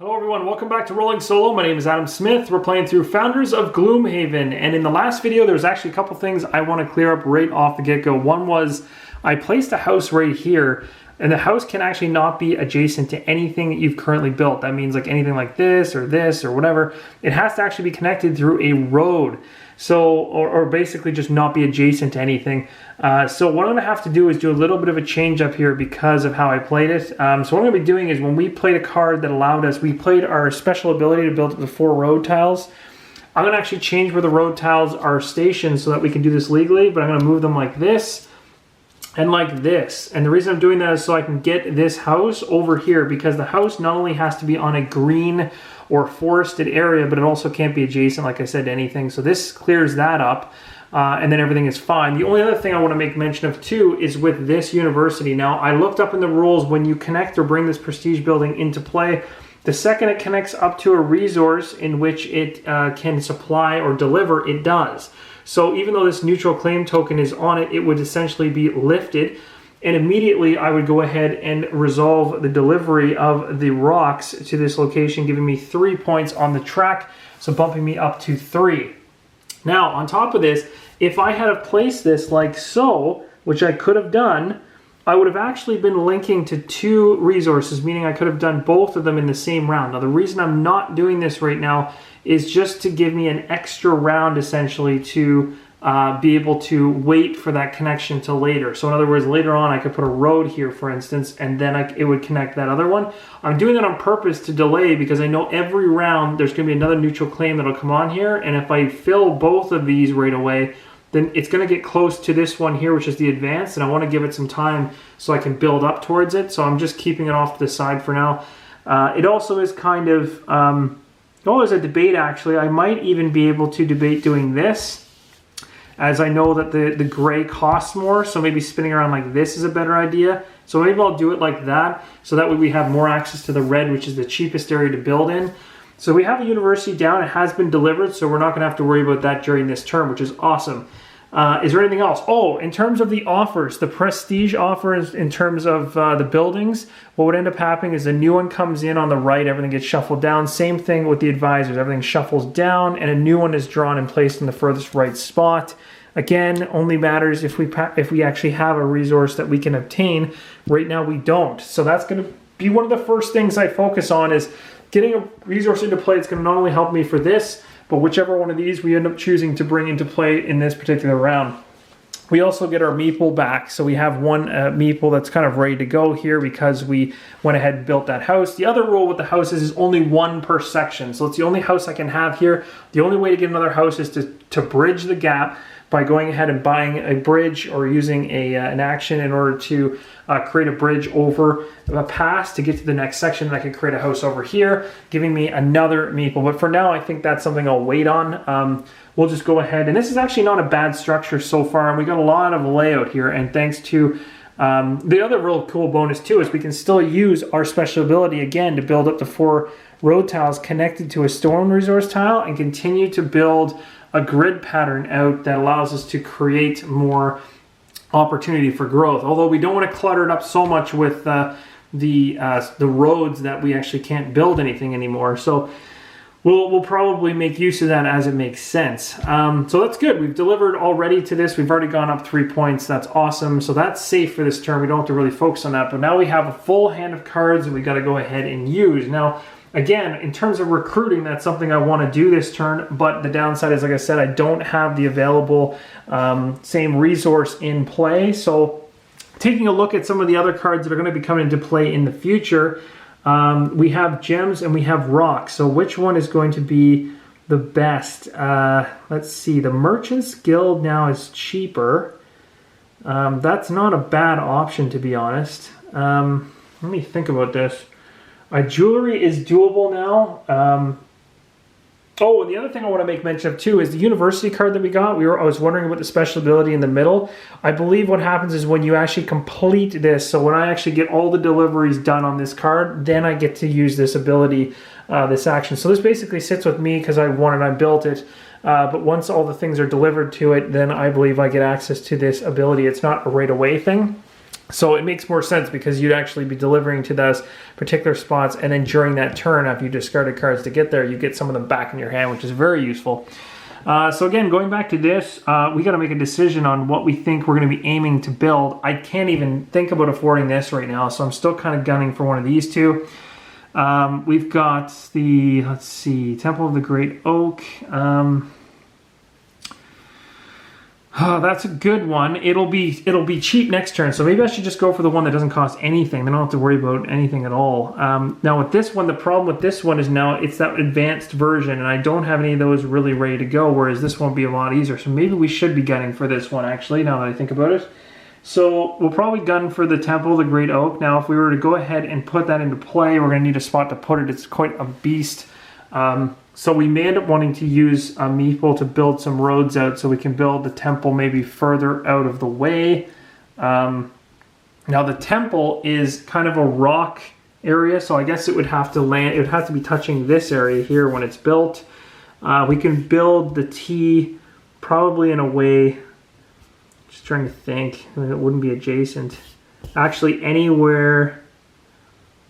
Hello everyone, welcome back to Rolling Solo. My name is Adam Smith. We're playing through Founders of Gloomhaven, and in the last video there was actually a couple things I want to clear up right off the get-go. One was I placed a house right here, and the house can actually not be adjacent to anything that you've currently built. That means like anything like this or whatever. It has to actually be connected through a road. So, or basically just not be adjacent to anything. So what I'm gonna have to do is do a little bit of a change up here because of how I played it. So what I'm gonna be doing is when we played a card that allowed us, we played our special ability to build up the 4 road tiles. I'm gonna actually change where the road tiles are stationed so that we can do this legally, but I'm gonna move them like this and like this. And the reason I'm doing that is so I can get this house over here, because the house not only has to be on a green or forested area, but it also can't be adjacent, like I said, to anything. So this clears that up, and then everything is fine. The only other thing I want to make mention of too is with this university. Now, I looked up in the rules, when you connect or bring this prestige building into play, the second it connects up to a resource in which it can supply or deliver, it does. So even though this neutral claim token is on it, it would essentially be lifted, and immediately I would go ahead and resolve the delivery of the rocks to this location, giving me 3 points on the track, so bumping me up to 3. Now, on top of this, if I had placed this like so, which I could have done, I would have actually been linking to 2 resources, meaning I could have done both of them in the same round. Now, the reason I'm not doing this right now is just to give me an extra round, essentially, to be able to wait for that connection till later. So in other words, later on I could put a road here, for instance, and then it would connect that other one. I'm doing that on purpose to delay, because I know every round there's going to be another neutral claim that'll come on here, and if I fill both of these right away, then it's going to get close to this one here, which is the advanced, and I want to give it some time so I can build up towards it. So I'm just keeping it off to the side for now. It also is kind of, there's a debate actually. I might even be able to debate doing this, as I know that the gray costs more, so maybe spinning around like this is a better idea. So maybe I'll do it like that, so that way we have more access to the red, which is the cheapest area to build in. So we have a university down, it has been delivered, so we're not gonna have to worry about that during this term, which is awesome. Is there anything else? Oh, in terms of the offers, the prestige offers in terms of the buildings, what would end up happening is a new one comes in on the right, everything gets shuffled down. Same thing with the advisors, everything shuffles down and a new one is drawn and placed in the furthest right spot. Again, only matters if we actually have a resource that we can obtain. Right now we don't. So that's gonna be one of the first things I focus on, is getting a resource into play. It's gonna not only help me for this, but whichever one of these we end up choosing to bring into play in this particular round. We also get our meeple back. So we have one meeple that's kind of ready to go here because we went ahead and built that house. The other rule with the houses is only 1 per section. So it's the only house I can have here. The only way to get another house is to bridge the gap by going ahead and buying a bridge or using an action in order to create a bridge over a pass to get to the next section. And I can create a house over here, giving me another meeple. But for now, I think that's something I'll wait on. We'll just go ahead. And this is actually not a bad structure so far. And we got a lot of layout here. And thanks to the other real cool bonus too is we can still use our special ability again to build up the 4 road tiles connected to a stone resource tile and continue to build a grid pattern out that allows us to create more opportunity for growth. Although we don't want to clutter it up so much with the roads that we actually can't build anything anymore. So we'll probably make use of that as it makes sense. So that's good. We've delivered already to this. We've already gone up 3 points. That's awesome. So that's safe for this turn. We don't have to really focus on that. But now we have a full hand of cards that we got to go ahead and use. Now, again, in terms of recruiting, that's something I want to do this turn, but the downside is, like I said, I don't have the available same resource in play. So taking a look at some of the other cards that are going to be coming into play in the future, we have gems and we have rocks. So which one is going to be the best? Let's see, the Merchants Guild now is cheaper. That's not a bad option, to be honest. Let me think about this. Jewelry is doable now. Oh, and the other thing I want to make mention of too is the university card that we got. I was wondering about the special ability in the middle. I believe what happens is when you actually complete this, so when I actually get all the deliveries done on this card, then I get to use this ability, this action. So this basically sits with me because I wanted, I built it. But once all the things are delivered to it, then I believe I get access to this ability. It's not a right away thing. So it makes more sense because you'd actually be delivering to those particular spots, and then during that turn, after you discarded cards to get there, you get some of them back in your hand, which is very useful. So again, going back to this, we got to make a decision on what we think we're going to be aiming to build. I can't even think about affording this right now, so I'm still kind of gunning for one of these two. We've got the, let's see, Temple of the Great Oak. Oh, that's a good one. It'll be cheap next turn, so maybe I should just go for the one that doesn't cost anything. Then I don't have to worry about anything at all. Now with this one, the problem with this one is now it's that advanced version, and I don't have any of those really ready to go, whereas this one will be a lot easier. So maybe we should be gunning for this one, actually, now that I think about it. So we'll probably gun for the Temple of the Great Oak. Now if we were to go ahead and put that into play, we're going to need a spot to put it. It's quite a beast. So we may end up wanting to use a meeple to build some roads out so we can build the temple maybe further out of the way. Now the temple is kind of a rock area, so I guess it would have to land, it would have to be touching this area here when it's built. We can build the T probably in a way, just trying to think, it wouldn't be adjacent. Actually anywhere.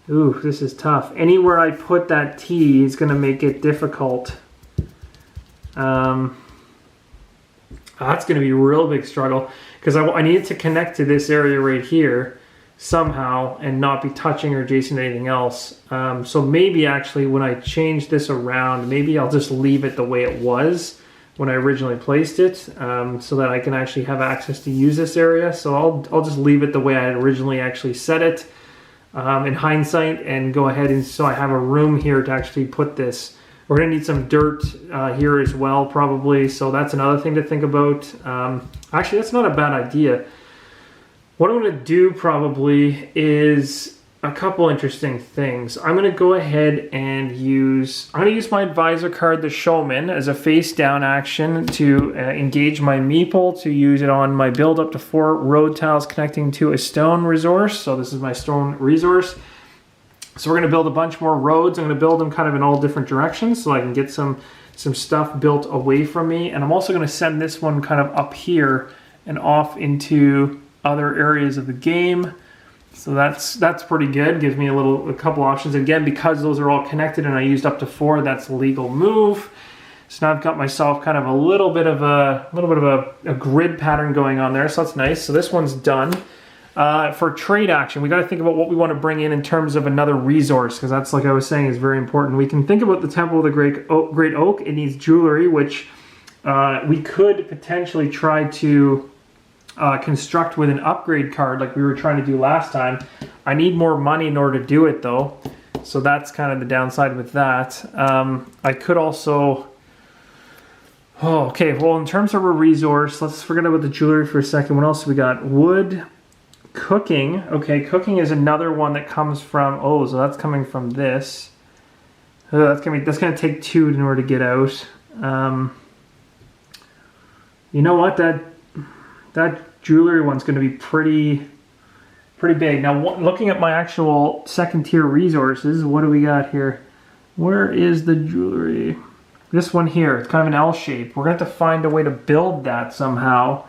Ooh, this is tough. Anywhere I put that T is going to make it difficult. That's going to be a real big struggle because I need it to connect to this area right here somehow and not be touching or adjacent to anything else. So maybe actually when I change this around, maybe I'll just leave it the way it was when I originally placed it, so that I can actually have access to use this area. So I'll just leave it the way I had originally actually set it. In hindsight, and go ahead and so I have a room here to actually put this. We're going to need some dirt here as well probably, so that's another thing to think about. Actually, that's not a bad idea. What I'm going to do probably is a couple interesting things. I'm going to go ahead and use my advisor card, the Showman, as a face down action to engage my meeple, to use it on my build up to 4 road tiles connecting to a stone resource. So this is my stone resource. So we're going to build a bunch more roads. I'm going to build them kind of in all different directions so I can get some stuff built away from me. And I'm also going to send this one kind of up here and off into other areas of the game. So that's pretty good. Gives me a couple options. Again, because those are all connected and I used up to 4, that's a legal move. So now I've got myself kind of a little bit of a grid pattern going on there. So that's nice. So this one's done. For trade action, we got to think about what we want to bring in terms of another resource, because that's, like I was saying, is very important. We can think about the Temple of the Great Oak. It needs jewelry, which we could potentially try to construct with an upgrade card like we were trying to do last time. I need more money in order to do it though, so that's kind of the downside with that. I could also, okay, well in terms of a resource, let's forget about the jewelry for a second. What else we got? Wood, cooking. Okay, cooking is another one that comes from, so that's coming from this. That's gonna take 2 in order to get out. You know what, that jewelry one's going to be pretty big. Now, looking at my actual second tier resources, what do we got here? Where is the jewelry? This one here, it's kind of an L shape. We're going to have to find a way to build that somehow,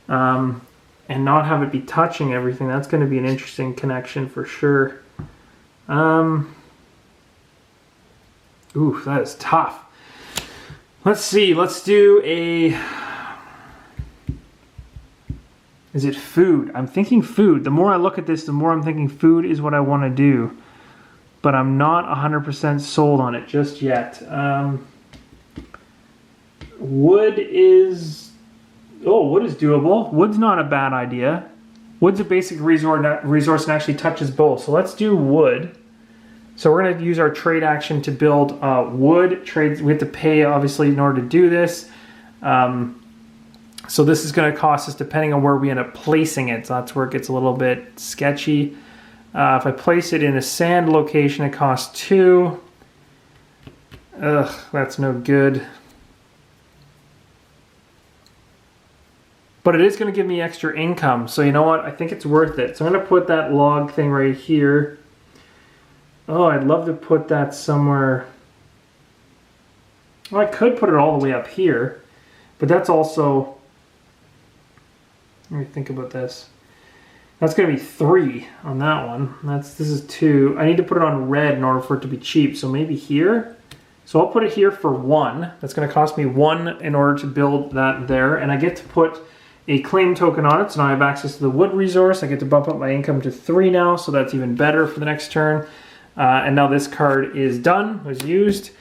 and not have it be touching everything. That's going to be an interesting connection for sure. Ooh, that is tough. Let's see, let's do a... Is it food? I'm thinking food. The more I look at this, the more I'm thinking food is what I want to do. But I'm not 100% sold on it just yet. Wood is doable. Wood's not a bad idea. Wood's a basic resource and actually touches both. So let's do wood. So we're going to use our trade action to build wood. Trades. We have to pay, obviously, in order to do this. So this is going to cost us depending on where we end up placing it. So that's where it gets a little bit sketchy. If I place it in a sand location, it costs 2. Ugh, that's no good. But it is going to give me extra income. So you know what? I think it's worth it. So I'm going to put that log thing right here. Oh, I'd love to put that somewhere. Well, I could put it all the way up here. But that's also... Let me think about this. That's going to be 3 on that one. This is 2. I need to put it on red in order for it to be cheap. So maybe here. So I'll put it here for 1. That's going to cost me 1 in order to build that there. And I get to put a claim token on it. So now I have access to the wood resource. I get to bump up my income to 3 now. So that's even better for the next turn. And now this card is done, was used.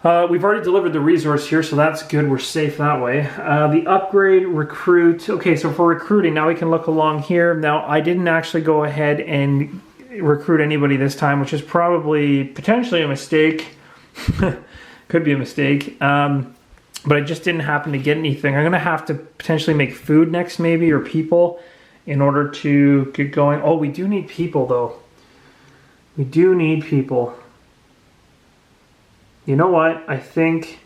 We've already delivered the resource here, so that's good. We're safe that way. The upgrade, recruit. Okay, so for recruiting, now we can look along here. Now, I didn't actually go ahead and recruit anybody this time, which is probably potentially a mistake. Could be a mistake. But I just didn't happen to get anything. I'm going to have to potentially make food next maybe, or people, in order to get going. Oh, we do need people, though. We do need people. You know what? I think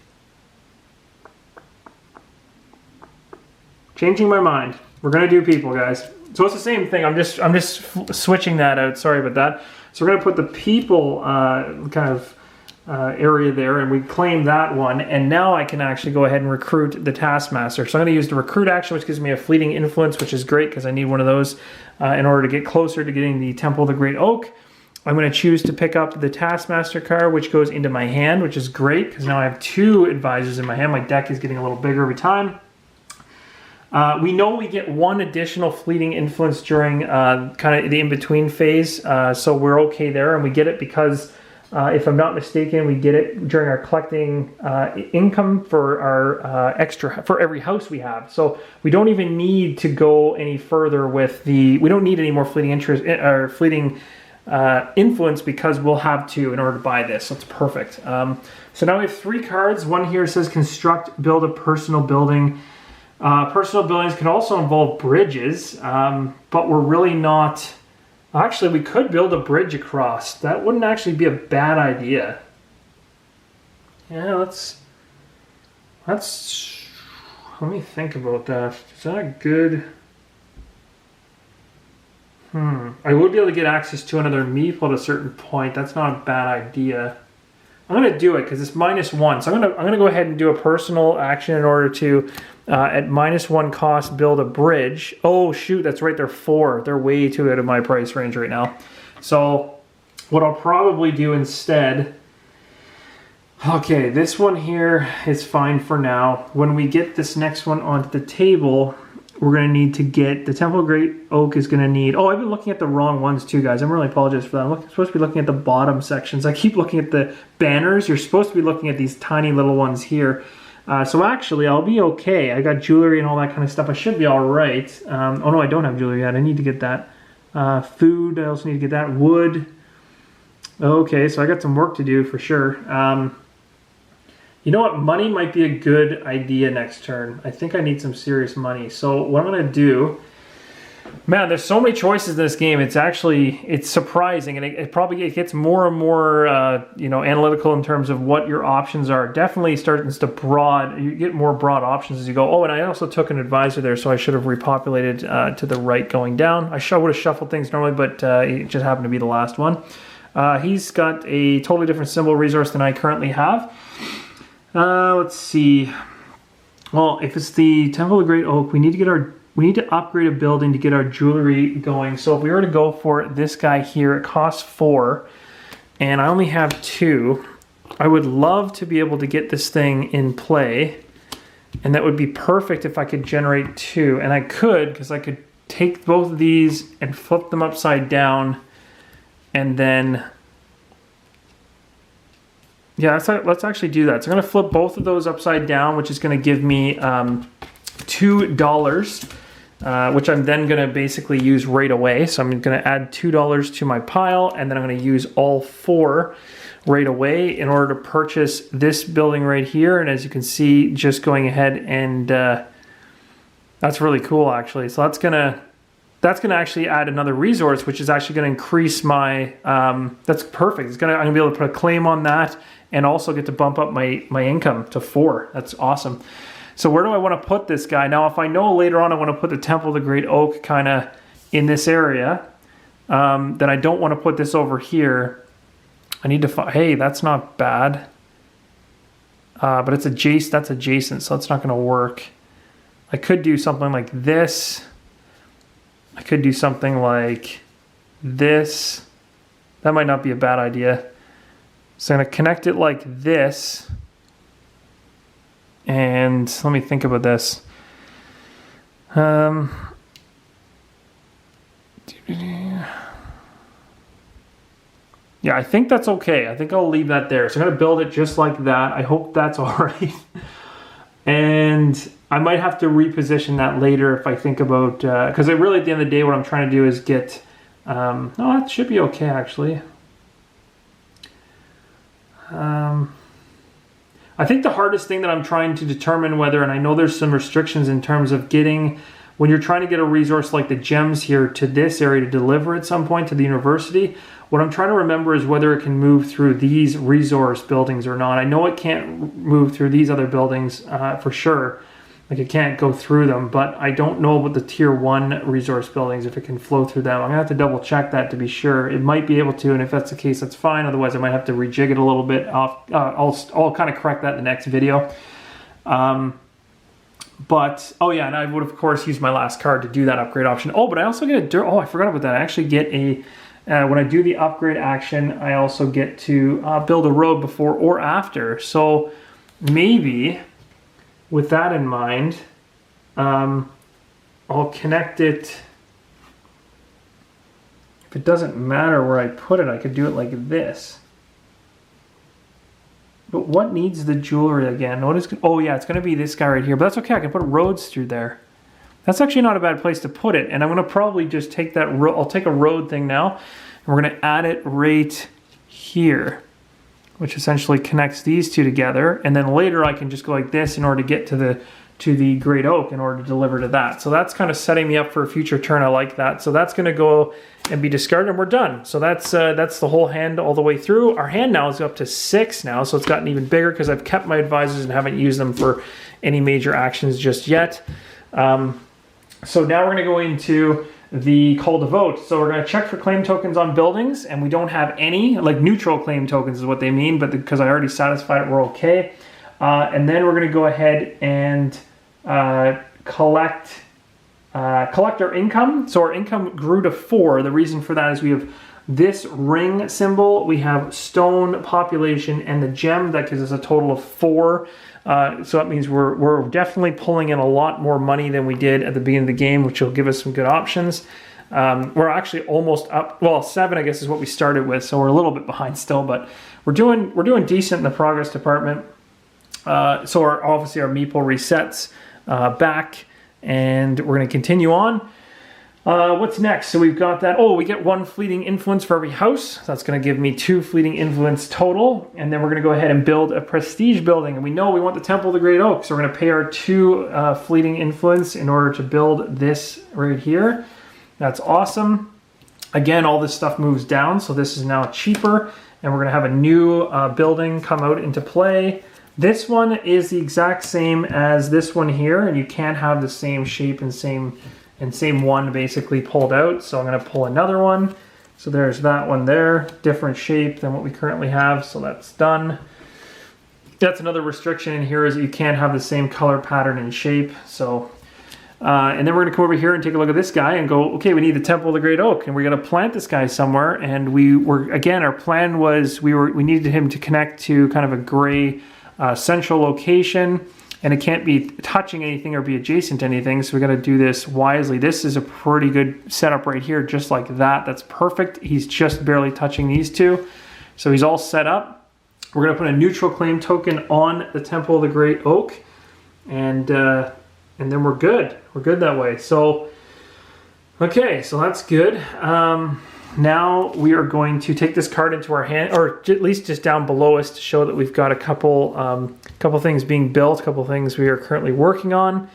changing my mind. We're gonna do people, guys. So it's the same thing. I'm just switching that out. Sorry about that. So we're gonna put the people area there, and we claim that one. And now I can actually go ahead and recruit the Taskmaster. So I'm gonna use the recruit action, which gives me a fleeting influence, which is great because I need one of those in order to get closer to getting the Temple of the Great Oak. I'm going to choose to pick up the Taskmaster card, which goes into my hand, which is great because now I have 2 advisors in my hand. My deck is getting a little bigger every time. We know we get 1 additional fleeting influence during kind of the in-between phase, so we're okay there, and we get it because, if I'm not mistaken, we get it during our collecting income for our for every house we have. So we don't even need to go any further with we don't need any more fleeting interest or fleeting influence because we'll have 2 in order to buy this, so it's perfect. So now we have 3 cards. One here says construct, build a personal building. Personal buildings can also involve bridges, but we're really not... Actually, we could build a bridge across. That wouldn't actually be a bad idea. Yeah, let's let me think about that. Is that good? I would be able to get access to another meeple at a certain point. That's not a bad idea. I'm going to do it because it's -1. So I'm going to go ahead and do a personal action in order to, at -1 cost, build a bridge. Oh, shoot, that's right. They're 4. They're way too out of my price range right now. So what I'll probably do instead... Okay, this one here is fine for now. When we get this next one onto the table... We're going to need to get, the Temple of Great Oak is going to need, oh, I've been looking at the wrong ones too, guys. I'm really apologize for that. I'm supposed to be looking at the bottom sections. I keep looking at the banners. You're supposed to be looking at these tiny little ones here. So actually, I'll be okay. I got jewelry and all that kind of stuff. I should be all right. Oh, no, I don't have jewelry yet. I need to get that. Food, I also need to get that. Wood. Okay, so I got some work to do for sure. You know what? Money might be a good idea next turn. I think I need some serious money. So what I'm going to do... Man, there's so many choices in this game. It's surprising. And it probably gets more and more analytical in terms of what your options are. Definitely starting to you get more broad options as you go. Oh, and I also took an advisor there, so I should have repopulated to the right going down. I would have shuffled things normally, but it just happened to be the last one. He's got a totally different symbol resource than I currently have. Let's see. Well, if it's the Temple of the Great Oak, we need to upgrade a building to get our jewelry going. So if we were to go for this guy here, it costs 4, and I only have 2. I would love to be able to get this thing in play, and that would be perfect if I could generate 2. And I could, because I could take both of these and flip them upside down, and then... Yeah, let's actually do that. So I'm going to flip both of those upside down, which is going to give me $2, which I'm then going to basically use right away. So I'm going to add $2 to my pile, and then I'm going to use all 4 right away in order to purchase this building right here. And as you can see, just going ahead and that's really cool, actually. So that's going to actually add another resource, which is actually going to increase my, that's perfect. I'm going to be able to put a claim on that and also get to bump up my income to 4. That's awesome. So where do I want to put this guy? Now, if I know later on I want to put the Temple of the Great Oak kind of in this area, then I don't want to put this over here. I need to find, hey, that's not bad. But it's adjacent, that's adjacent, so that's not going to work. I could do something like this. I could do something like this. That might not be a bad idea. So I'm going to connect it like this. And let me think about this. Yeah, I think that's okay. I think I'll leave that there. So I'm going to build it just like that. I hope that's all right. And I might have to reposition that later if I think about, because really at the end of the day, what I'm trying to do is get, no, that should be okay actually. I think the hardest thing that I'm trying to determine whether, and I know there's some restrictions in terms of getting, when you're trying to get a resource like the gems here to this area to deliver at some point to the university, what I'm trying to remember is whether it can move through these resource buildings or not. I know it can't move through these other buildings for sure. Like it can't go through them, but I don't know about the tier 1 resource buildings, if it can flow through them. I'm gonna have to double check that to be sure. It might be able to, and if that's the case, that's fine. Otherwise, I might have to rejig it a little bit off. I'll kind of correct that in the next video. But, oh yeah, and I would of course use my last card to do that upgrade option. Oh, but I also get a, oh, I forgot about that. I actually get a, when I do the upgrade action, I also get to build a road before or after. So maybe with that in mind, I'll connect it. If it doesn't matter where I put it, I could do it like this. But what needs the jewelry again? What is? Oh yeah, it's going to be this guy right here. But that's okay. I can put roads through there. That's actually not a bad place to put it. And I'm going to probably just take that. I'll take a road thing now, and we're going to add it right here, which essentially connects these two together. And then later I can just go like this in order to get to the great oak in order to deliver to that. So that's kind of setting me up for a future turn. I like that. So that's going to go and be discarded, and we're done. So that's the whole hand all the way through. Our hand now is up to 6 now, so it's gotten even bigger because I've kept my advisors and haven't used them for any major actions just yet. So now we're going to go into the call to vote. So we're going to check for claim tokens on buildings, and we don't have any, like neutral claim tokens is what they mean, but because I already satisfied it, we're okay. And then we're going to go ahead and collect our income. So our income grew to 4. The reason for that is we have this ring symbol, we have stone population, and the gem that gives us a total of 4. So that means we're definitely pulling in a lot more money than we did at the beginning of the game, which will give us some good options. We're actually almost up. Well, 7 I guess is what we started with, so we're a little bit behind still, but we're doing decent in the progress department. So obviously our meeple resets back, and we're going to continue on. What's next? So we've got that. Oh, we get 1 fleeting influence for every house. That's going to give me 2 fleeting influence total. And then we're going to go ahead and build a prestige building. And we know we want the Temple of the Great Oak. So we're going to pay our 2 fleeting influence in order to build this right here. That's awesome. Again, all this stuff moves down. So this is now cheaper. And we're going to have a new building come out into play. This one is the exact same as this one here. And you can't have the same shape and same one basically pulled out. So I'm going to pull another one. So there's that one there, different shape than what we currently have. So that's done. That's another restriction in here, is that you can't have the same color pattern and shape. So, and then we're going to come over here and take a look at this guy and go, okay, we need the Temple of the Great Oak, and we're going to plant this guy somewhere. And again, our plan was we needed him to connect to kind of a gray central location. And it can't be touching anything or be adjacent to anything, so we got to do this wisely. This is a pretty good setup right here, just like that. That's perfect. He's just barely touching these two. So he's all set up. We're going to put a neutral claim token on the Temple of the Great Oak, and then we're good. We're good that way. So, okay, so that's good. Now we are going to take this card into our hand, or at least just down below us, to show that we've got a couple things being built, a couple things we are currently working on.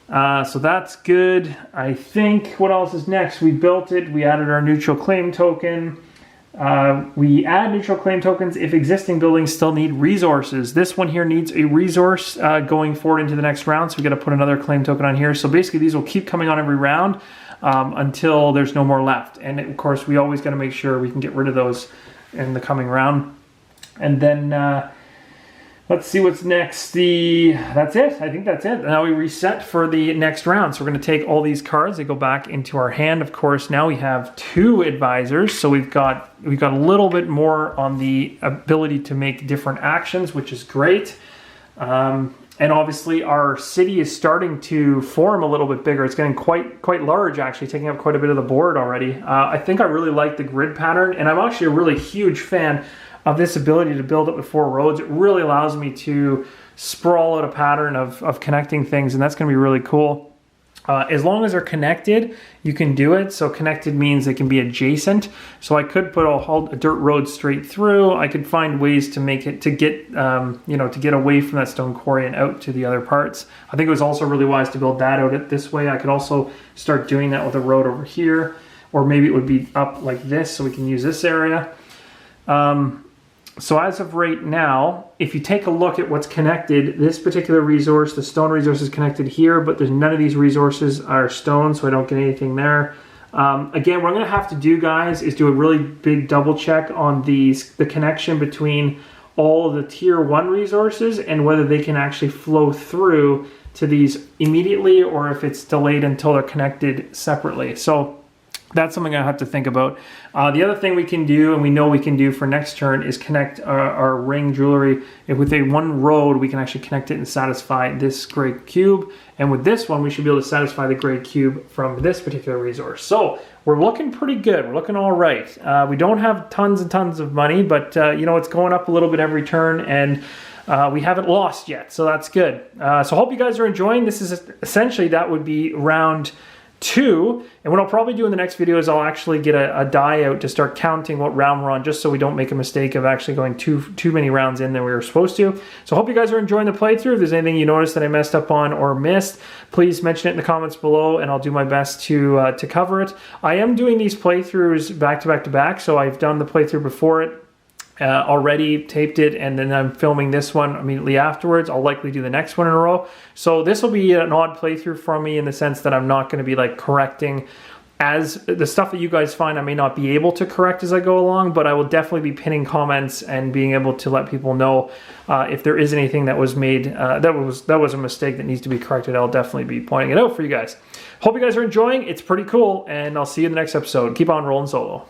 So that's good. I think, what else is next? We built it. We added our neutral claim token. We add neutral claim tokens if existing buildings still need resources. This one here needs a resource going forward into the next round, so we got to put another claim token on here. So basically these will keep coming on every round until there's no more left. And of course, we always got to make sure we can get rid of those in the coming round. And then Let's see what's next. That's it. I think that's it. Now we reset for the next round. So we're going to take all these cards. They go back into our hand. Of course, now we have 2 advisors. So we've got a little bit more on the ability to make different actions, which is great. And obviously our city is starting to form a little bit bigger. It's getting quite large, actually, taking up quite a bit of the board already. I think I really like the grid pattern, and I'm actually a really huge fan of this ability to build up the 4 roads. It really allows me to sprawl out a pattern of connecting things, and that's going to be really cool. As long as they're connected, you can do it. So connected means they can be adjacent. So I could put a dirt road straight through. I could find ways to make it, to get away from that stone quarry and out to the other parts. I think it was also really wise to build that out this way. I could also start doing that with a road over here, or maybe it would be up like this so we can use this area. So as of right now, if you take a look at what's connected, this particular resource, the stone resource is connected here, but there's none of these resources are stone, so I don't get anything there. Again, what I'm going to have to do, guys, is do a really big double check on the connection between all of the tier 1 resources and whether they can actually flow through to these immediately or if it's delayed until they're connected separately. So that's something I have to think about. The other thing we can do, and we know we can do for next turn, is connect our ring jewelry. If with a 1 road, we can actually connect it and satisfy this gray cube. And with this one, we should be able to satisfy the gray cube from this particular resource. So we're looking pretty good. We're looking all right. We don't have tons and tons of money, but it's going up a little bit every turn, and we haven't lost yet, so that's good. So hope you guys are enjoying. This is essentially, that would be round 2, and what I'll probably do in the next video is I'll actually get a die out to start counting what round we're on, just so we don't make a mistake of actually going too many rounds in than we were supposed to. So I hope you guys are enjoying the playthrough. If there's anything you noticed that I messed up on or missed, please mention it in the comments below, and I'll do my best to cover it. I am doing these playthroughs back to back to back, so I've done the playthrough before it, already taped it, and then I'm filming this one immediately afterwards. I'll likely do the next one in a row. So this will be an odd playthrough for me in the sense that I'm not going to be like correcting as the stuff that you guys find. I may not be able to correct as I go along, but I will definitely be pinning comments and being able to let people know if there is anything that was made that was a mistake that needs to be corrected. I'll definitely be pointing it out for you guys. Hope you guys are enjoying. It's pretty cool, and I'll see you in the next episode. Keep on rolling solo.